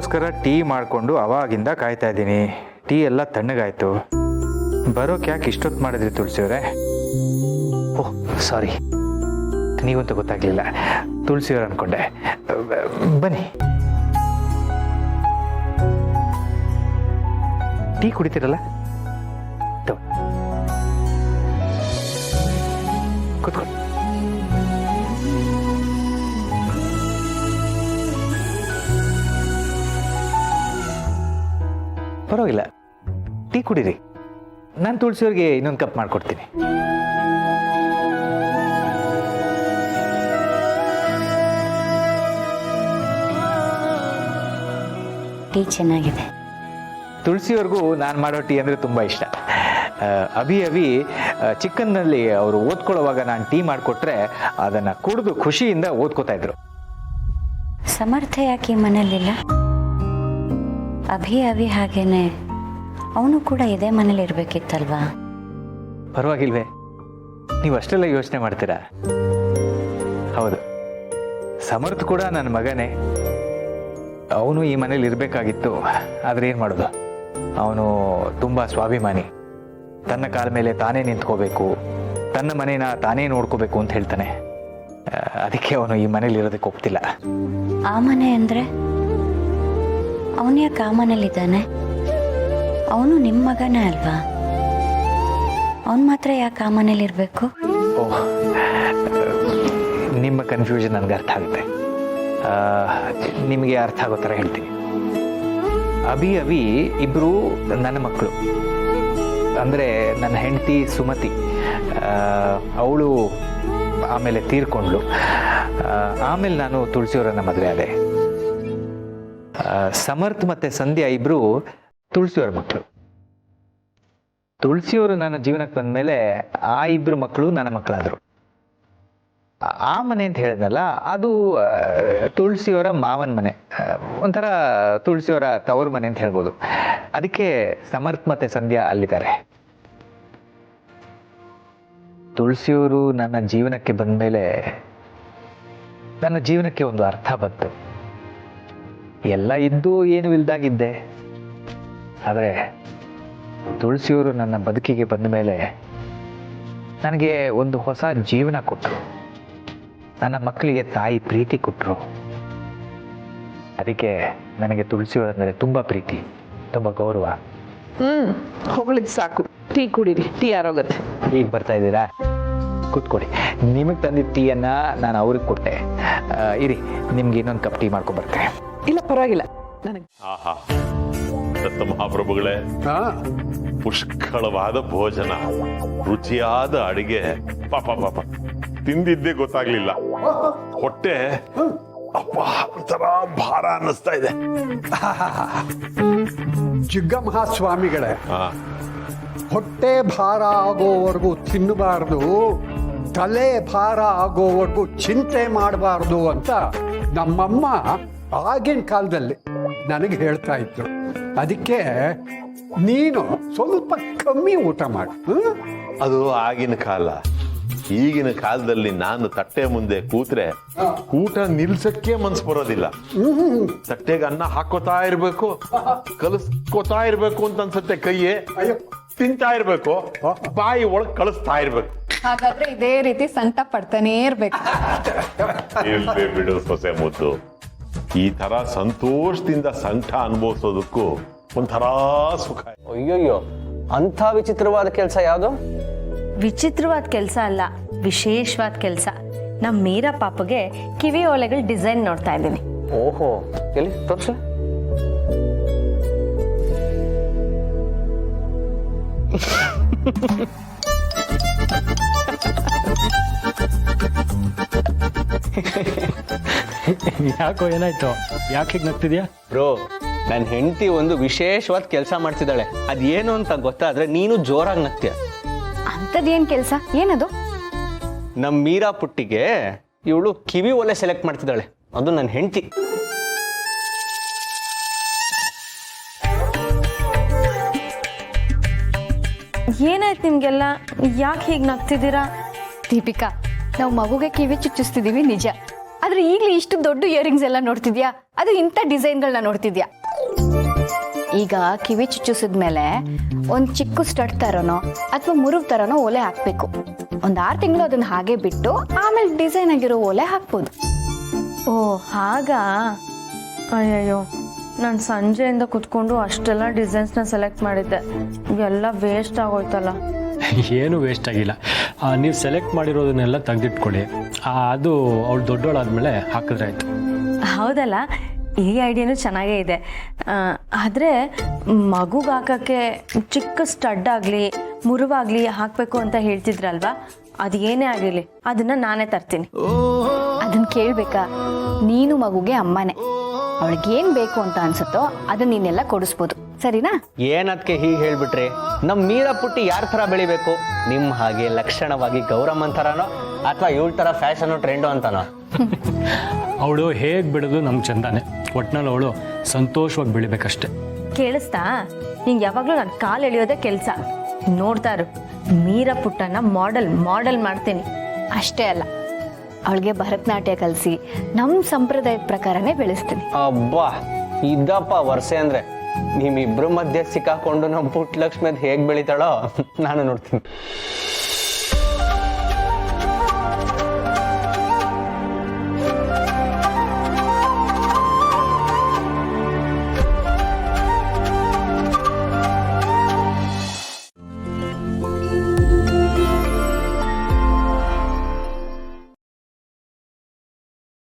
ನಿಮಗೋಸ್ಕರ ಟೀ ಮಾಡಿಕೊಂಡು ಅವಾಗಿಂದ ಕಾಯ್ತಾ ಇದ್ದೀನಿ. ಟೀ ಎಲ್ಲ ತಣ್ಣಗಾಯ್ತು. ಬರೋಕೆ ಯಾಕೆ ಇಷ್ಟೊತ್ತು ಮಾಡಿದ್ರಿ ತುಳಸಿಯವರೇ? ಓಹ್ ಸಾರಿ, ನೀವಂತೂ ಗೊತ್ತಾಗ್ಲಿಲ್ಲ. ತುಳಸಿಯವ್ರು ಅನ್ಕೊಂಡೆ. ಬನ್ನಿ, ಟೀ ಕುಡಿತೀರಲ್ಲ, ಕೂತ್ಕೊಳ್ಳಿ. ಪರವಾಗಿಲ್ಲ, ಟೀ ಕುಡೀರಿ. ನಾನು ತುಳಸಿಯವ್ರಿಗೆ ಇನ್ನೊಂದು ಕಪ್ ಮಾಡಿಕೊಡ್ತೀನಿ. ಟೀ ಚೆನ್ನಾಗಿದೆ. ತುಳಸಿಯವ್ರಿಗೂ ನಾನು ಮಾಡೋ ಟೀ ಅಂದರೆ ತುಂಬ ಇಷ್ಟ. ಅಭಿ ಚಿಕ್ಕನ್ನಲ್ಲಿ ಅವರು ಓದ್ಕೊಳ್ಳೋವಾಗ ನಾನು ಟೀ ಮಾಡಿಕೊಟ್ರೆ ಅದನ್ನು ಕುಡಿದು ಖುಷಿಯಿಂದ ಓದ್ಕೋತಾ ಇದ್ರು. ಸಮರ್ಥ ಯಾಕೆ ಈ ಮನೇಲಿಲ್ಲ? ಅಭಿ ಹಾಗೇನೆ ಅವನು ಕೂಡ ಇದೇ ಮನೇಲಿ ಇರ್ಬೇಕಿತ್ತಲ್ವಾ? ಪರವಾಗಿಲ್ವೇ, ನೀವು ಅಷ್ಟೆಲ್ಲ ಯೋಚನೆ ಮಾಡ್ತೀರಾ? ಹೌದು, ಸಮರ್ಥ ಕೂಡ ನನ್ನ ಮಗನೇ. ಅವನು ಈ ಮನೇಲಿ ಇರಬೇಕಾಗಿತ್ತು. ಆದರೆ ಏನು ಮಾಡೋದು, ಅವನು ತುಂಬ ಸ್ವಾಭಿಮಾನಿ. ತನ್ನ ಕಾಲ ಮೇಲೆ ತಾನೇ ನಿಂತ್ಕೋಬೇಕು, ತನ್ನ ಮನೇನ ತಾನೇ ನೋಡ್ಕೋಬೇಕು ಅಂತ ಹೇಳ್ತಾನೆ. ಅದಕ್ಕೆ ಅವನು ಈ ಮನೇಲಿ ಇರೋದಕ್ಕೆ ಒಪ್ತಿಲ್ಲ. ಆ ಮನೆ ಅಂದರೆ ಅವನು ಯಾಕೆ ಆ ಮನೇಲಿದ್ದಾನೆ? ಅವನು ನಿಮ್ಮ ಮಗನೇ ಅಲ್ವಾ? ಅವನು ಮಾತ್ರ ಯಾಕೆ ಆ ಮನೇಲಿರಬೇಕು? ಓಹ್, ನಿಮ್ಮ ಕನ್ಫ್ಯೂಷನ್ ನನಗೆ ಅರ್ಥ ಆಗುತ್ತೆ. ನಿಮಗೆ ಅರ್ಥ ಆಗೋ ಥರ ಹೇಳ್ತೀನಿ. ಅಭಿ ಇಬ್ಬರು ನನ್ನ ಮಕ್ಕಳು. ಅಂದರೆ ನನ್ನ ಹೆಂಡತಿ ಸುಮತಿ, ಅವಳು ಆಮೇಲೆ ತೀರ್ಕೊಂಡ್ಳು. ಆಮೇಲೆ ನಾನು ತುಳಸಿಯವರನ್ನ ಮದುವೆ ಆದೆ. ಸಮರ್ಥ್ ಮತ್ತು ಸಂಧ್ಯಾ ಇಬ್ಬರು ತುಳಸಿಯವರ ಮಕ್ಕಳು. ತುಳಸಿಯವರು ನನ್ನ ಜೀವನಕ್ಕೆ ಬಂದಮೇಲೆ ಆ ಇಬ್ಬರು ಮಕ್ಕಳು ನನ್ನ ಮಕ್ಕಳಾದರು. ಆ ಮನೆ ಅಂತ ಹೇಳಿದ್ನಲ್ಲ, ಅದು ತುಳಸಿಯವರ ಮಾವನ ಮನೆ, ಒಂಥರ ತುಳಸಿಯವರ ತವರು ಮನೆ ಅಂತ ಹೇಳ್ಬೋದು. ಅದಕ್ಕೆ ಸಮರ್ಥ್ ಮತ್ತೆ ಸಂಧ್ಯಾ ಅಲ್ಲಿದ್ದಾರೆ. ತುಳಸಿಯವರು ನನ್ನ ಜೀವನಕ್ಕೆ ಬಂದ ಮೇಲೆ ನನ್ನ ಜೀವನಕ್ಕೆ ಒಂದು ಅರ್ಥ ಬಂತು. ಎಲ್ಲ ಇದ್ದು ಏನು ಇಲ್ದಾಗಿದ್ದೆ. ಆದರೆ ತುಳಸಿಯವರು ನನ್ನ ಬದುಕಿಗೆ ಬಂದ ಮೇಲೆ ನನಗೆ ಒಂದು ಹೊಸ ಜೀವನ ಕೊಟ್ಟರು. ನನ್ನ ಮಕ್ಕಳಿಗೆ ತಾಯಿ ಪ್ರೀತಿ ಕೊಟ್ಟರು. ಅದಕ್ಕೆ ನನಗೆ ತುಳಸಿಯವರಂದರೆ ತುಂಬ ಪ್ರೀತಿ, ತುಂಬ ಗೌರವ. ಹೊಗಳಿದ್ ಸಾಕು, ಟೀ ಕುಡೀರಿ, ಟೀ ಆರೋಗತ್ತೆ. ಈಗ ಬರ್ತಾ ಇದ್ದೀರಾ? ಕೂತ್ಕೊಳ್ಳಿ. ನಿಮಗೆ ತಂದಿದ್ದ ಟೀಯನ್ನು ನಾನು ಅವ್ರಿಗೆ ಕೊಟ್ಟೆ. ಇರಿ, ನಿಮ್ಗೆ ಇನ್ನೊಂದು ಕಪ್ ಟೀ ಮಾಡ್ಕೊಂಡ್ಬರ್ತೇನೆ. ಇಲ್ಲ ಪರವಾಗಿಲ್ಲ, ನನಗೆ. ಆಹಾ, ದತ್ತ ಮಹಾಪ್ರಭುಗಳೇ, ಪುಷ್ಕಳವಾದ ಭೋಜನ, ರುಚಿಯಾದ ಅಡಿಗೆ. ಪಾಪ ತಿಂದಿದ್ದೇ ಗೊತ್ತಾಗ್ಲಿಲ್ಲ. ಹೊಟ್ಟೆ ಅಪ್ಪ ಒಂಥರ ಭಾರ ಅನ್ನಿಸ್ತಾ ಇದೆ. ಜಿಗ್ಗ ಮಹಾಸ್ವಾಮಿಗಳೇ, ಹೊಟ್ಟೆ ಭಾರ ಆಗೋವರೆಗೂ ತಿನ್ನಬಾರ್ದು, ತಲೆ ಭಾರ ಆಗೋವರೆಗೂ ಚಿಂತೆ ಮಾಡಬಾರ್ದು ಅಂತ ನಮ್ಮಮ್ಮ ಆಗಿನ ಕಾಲದಲ್ಲಿ ನನಗೆ ಹೇಳ್ತಾ ಇದ್ರು. ಅದಕ್ಕೆ ನೀನು ಸ್ವಲ್ಪ ಕಮ್ಮಿ ಊಟ ಮಾಡು. ಅದು ಆಗಿನ ಕಾಲ. ಈಗಿನ ಕಾಲದಲ್ಲಿ ನಾನು ತಟ್ಟೆ ಮುಂದೆ ಕೂತ್ರೆ ಊಟ ನಿಲ್ಸಕ್ಕೆ ಮನ್ಸು ಬರೋದಿಲ್ಲ. ತಟ್ಟೆಗೆ ಅನ್ನ ಹಾಕೋತಾ ಇರ್ಬೇಕು, ಕಲಿಸ್ಕೋತಾ ಇರ್ಬೇಕು ಅಂತ ಅನ್ಸುತ್ತೆ. ಕೈಯೇ ತಿಂತಾ ಇರ್ಬೇಕು, ಬಾಯಿ ಒಳಗ್ ಕಳಿಸ್ತಾ ಇರ್ಬೇಕು. ಹಾಗಾದ್ರೆ ಇದೇ ರೀತಿ ಸಂಕಟ ಪಡ್ತಾನೇ ಇರ್ಬೇಕು. ಇಲ್ವೇ ಬಿಡು ಸೊಸೆ ಮುದ್ದು, ಈ ತರ ಸಂತೋಷದಿಂದ ಸಂಕಟ ಅನುಭವಿಸೋದಕ್ಕೂ ಒಂಥರ ಸುಖ. ಅಯ್ಯೋಯ್ಯೋ, ಅಂಥ ವಿಚಿತ್ರವಾದ ಕೆಲಸ ಯಾವುದು? ವಿಚಿತ್ರವಾದ ಕೆಲಸ ಅಲ್ಲ, ವಿಶೇಷವಾದ ಕೆಲಸ. ನಮ್ಮ ಮೀರಾ ಪಾಪಗೆ ಕಿವಿ ಓಲೆಗಳ ಡಿಸೈನ್ ನೋಡ್ತಾ ಇದ್ದೀನಿ. ಓಹೋ, ಎಲ್ಲಿ ತೋರಿಸಿ. ಯಾಕೋ, ಏನಾಯ್ತು? ಯಾಕೆ ಹೀಗೆ ನಗ್ತಿದ್ಯಾ? ಬ್ರೋ, ನನ್ನ ಹೆಂಡತಿ ಒಂದು ವಿಶೇಷವಾದ ಕೆಲಸ ಮಾಡ್ತಿದ್ದಾಳೆ. ಅದೇನು ಅಂತ ಗೊತ್ತಾದ್ರೆ ನೀನು ಜೋರಾಗಿ ನಗ್ತೀಯ. ಅಂಥದ್ದೇನು ಕೆಲಸ? ಏನದು? ನಮ್ಮ ಮೀರಾ ಪುಟ್ಟಿಗೆ ಇವಳು ಕಿವಿ ಒಲೆ ಸೆಲೆಕ್ಟ್ ಮಾಡ್ತಿದ್ದಾಳೆ. ಅದು ನನ್ನ ಹೆಂಡತಿ. ಏನಾಯ್ತು ನಿಮ್ಗೆಲ್ಲ? ಯಾಕೆ ಹೀಗೆ ನಗ್ತಿದ್ದೀರಾ? ದೀಪಿಕಾ, ನಾವು ಮಗುಗೆ ಕಿವಿ ಚುಚ್ಚಿಸ್ತಿದೀವಿ ನಿಜ, ಆದ್ರೆ ಈಗಲೂ ಇಷ್ಟು ದೊಡ್ಡ ಇಯರಿಂಗ್ಸ್ ಎಲ್ಲ ನೋಡ್ತಿದ್ಯಾ, ಅದು ಇಂಥ ಡಿಸೈನ್ಗಳನ್ನ ನೋಡ್ತಿದ್ಯಾ. ಈಗ ಕಿವಿ ಚುಚ್ಚಿಸಿದ್ಮೇಲೆ ಒಂದು ಚಿಕ್ಕ ಸ್ಟಡ್ ತರನೋ ಅಥವಾ ಮುರುಗ್ ತರನೋ ಓಲೆ ಹಾಕ್ಬೇಕು. ಒಂದು 6 ತಿಂಗಳು ಅದನ್ನ ಹಾಗೆ ಬಿಟ್ಟು ಆಮೇಲೆ ಡಿಸೈನ್ ಆಗಿರೋ ಓಲೆ ಹಾಕ್ಬೋದು. ಓ ಹಾಗಾ? ಅಯ್ಯಯ್ಯೋ, ನಾನು ಸಂಜೆಯಿಂದ ಕುತ್ಕೊಂಡು ಅಷ್ಟೆಲ್ಲ ಡಿಸೈನ್ಸ್ನ ಸೆಲೆಕ್ಟ್ ಮಾಡಿದ್ದೆ, ಎಲ್ಲ ವೇಸ್ಟ್ ಆಗೋಯ್ತಲ್ಲ. ಏನು ವೇಸ್ಟ್ ಆಗಿಲ್ಲ. ನೀವು ಸೆಲೆಕ್ಟ್ ಮಾಡಿರೋದನ್ನೆಲ್ಲ ತೆಗೆದಿಟ್ಕೊಳ್ಳಿ. ಅದು ಅವಳು ದೊಡ್ಡವಳಾದ್ಮೇಲೆ ಹಾಕಿದ್ರೆ ಆಯ್ತು. ಹೌದಲ್ಲ, ಈ ಐಡಿಯಾನು ಚೆನ್ನಾಗೇ ಇದೆ. ಆದರೆ ಮಗುಗೆ ಹಾಕೋಕ್ಕೆ ಚಿಕ್ಕ ಸ್ಟಡ್ ಆಗಲಿ ಮುರುವಾಗಲಿ ಹಾಕಬೇಕು ಅಂತ ಹೇಳ್ತಿದ್ರಲ್ವಾ, ಅದು ಏನೇ ಆಗಿರಲಿ ಅದನ್ನು ನಾನೇ ತರ್ತೀನಿ. ಅದನ್ನ ಕೇಳ್ಬೇಕಾ? ನೀನು ಮಗುಗೆ ಅಮ್ಮನೇ, ಅವಳಿಗೇನ್ ಬೇಕು ಅಂತ ಅನ್ಸುತ್ತೋ ಅದನ್ನ ನೀನೆಲ್ಲ ಕೊಡಿಸ್ಬೋದು, ಸರಿನಾ? ಏನದಕ್ಕೆ ಹೀಗೆ ಹೇಳ್ಬಿಟ್ರಿ? ನಮ್ಮ ಮೀರಾ ಪುಟ್ಟಿ ಯಾರ ಥರ ಬೆಳಿಬೇಕು? ನಿಮ್ಮ ಹಾಗೆ ಲಕ್ಷಣವಾಗಿ ಗೌರಮ್ಮನ್ ಥರನೋ ಅಥವಾ ಇವಳ ಥರ ಫ್ಯಾಷನು ಟ್ರೆಂಡು ಅಂತನೋ? ಅವಳು ಹೇಗೆ ಬೆಳೆದು ನಮ್ಗೆ ಚಂದಾನೆ. ಒಟ್ನಲ್ಲಿ ಅವಳು ಸಂತೋಷವಾಗಿ ಬೆಳಿಬೇಕಷ್ಟೆ. ಕೇಳಿಸ್ತಾ? ನಿಂಗೆ ಯಾವಾಗಲೂ ನಾನು ಕಾಲು ಎಳೆಯೋದೇ ಕೆಲಸ. ನೋಡ್ತಾ ಇರು, ಮೀರಾ ಪುಟ್ಟನ ಮಾಡೆಲ್ ಮಾಡ್ತೀನಿ. ಅಷ್ಟೇ ಅಲ್ಲ, ಅವಳಿಗೆ ಭರತನಾಟ್ಯ ಕಲಿಸಿ ನಮ್ಮ ಸಂಪ್ರದಾಯದ ಪ್ರಕಾರನೇ ಬೆಳೆಸ್ತೀನಿ. ಅಬ್ಬಾ, ಇದಪ್ಪ ವರ್ಷೆ ಅಂದ್ರೆ. ನಿಮ್ಮಿಬ್ರು ಮಧ್ಯೆ ಸಿಕ್ಕಾಕೊಂಡು ನಮ್ಮ ಪುಟ್ಟ ಲಕ್ಷ್ಮಿ ಹೇಗೆ ಬೆಳಿತಾಳೋ ನಾನು ನೋಡ್ತೀನಿ.